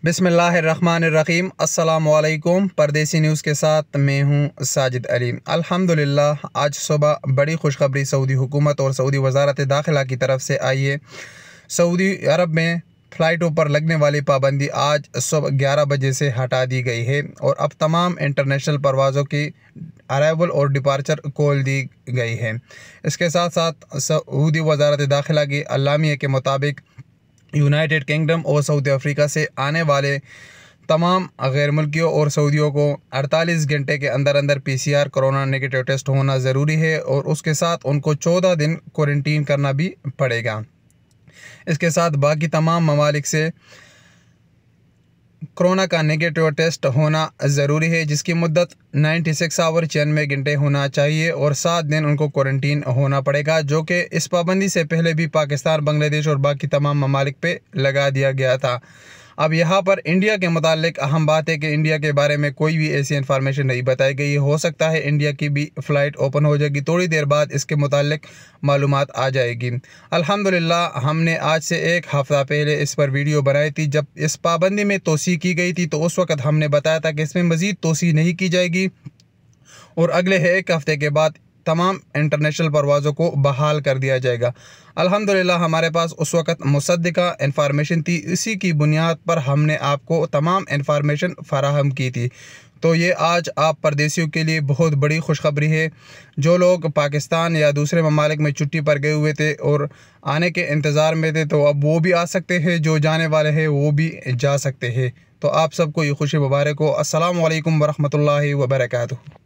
बिस्मिल्लाहिर्रहमानिर्रहीम। अस्सलामुअलैकुम। परदेसी न्यूज़ के साथ मैं हूं साजिद अली। अल्हम्दुलिल्लाह आज सुबह बड़ी खुशखबरी सऊदी हुकूमत और सऊदी वज़ारत दाखिला की तरफ से आई है। सऊदी अरब में फ़्लाइटों पर लगने वाली पाबंदी आज सुबह 11 बजे से हटा दी गई है और अब तमाम इंटरनेशनल परवाज़ों की अराइवल और डिपार्चर खोल दी गई है। इसके साथ साथ सऊदी वज़ारत दाखिला की अल्लामिया के मुताबिक यूनाइटेड किंगडम और सऊदी अफ्रीका से आने वाले तमाम गैर मुल्कियों और सऊदियों को 48 घंटे के अंदर अंदर PCR कोरोना नेगेटिव टेस्ट होना ज़रूरी है और उसके साथ उनको 14 दिन क्वारंटीन करना भी पड़ेगा। इसके साथ बाकी तमाम ममालिक से कोरोना का नेगेटिव टेस्ट होना ज़रूरी है, जिसकी मुद्दत 96 आवर 96 घंटे होना चाहिए और 7 दिन उनको क्वारंटीन होना पड़ेगा, जो कि इस पाबंदी से पहले भी पाकिस्तान, बांग्लादेश और बाकी तमाम ममालिक पे लगा दिया गया था। अब यहाँ पर इंडिया के मुतालिक अहम बात है कि इंडिया के बारे में कोई भी ऐसी इन्फॉर्मेशन नहीं बताई गई। हो सकता है इंडिया की भी फ़्लाइट ओपन हो जाएगी, थोड़ी देर बाद इसके मुतालिक मालूमात आ जाएगी। अल्हम्दुलिल्लाह हमने आज से एक हफ़्ता पहले इस पर वीडियो बनाई थी। जब इस पाबंदी में तोसी की गई थी तो उस वक़्त हमने बताया था कि इसमें मज़ीद तोसी नहीं की जाएगी और अगले एक हफ़्ते के बाद तमाम इंटरनेशनल परवाज़ों को बहाल कर दिया जाएगा। अल्हम्दुलिल्लाह हमारे पास उस वक़्त मुसद्दिका इन्फॉर्मेशन थी, इसी की बुनियाद पर हमने आपको तमाम इन्फॉर्मेशन फ़राहम की थी। तो ये आज आप परदेसियों के लिए बहुत बड़ी खुशखबरी है। जो लोग पाकिस्तान या दूसरे ममालिक में छुट्टी पर गए हुए थे और आने के इंतज़ार में थे, तो अब वो भी आ सकते हैं, जो जाने वाले हैं वो भी जा सकते हैं। तो आप सबको ये खुशी मुबारक हो। अस्सलामु अलैकुम वरहमतुल्लाहि वबरकातुहू।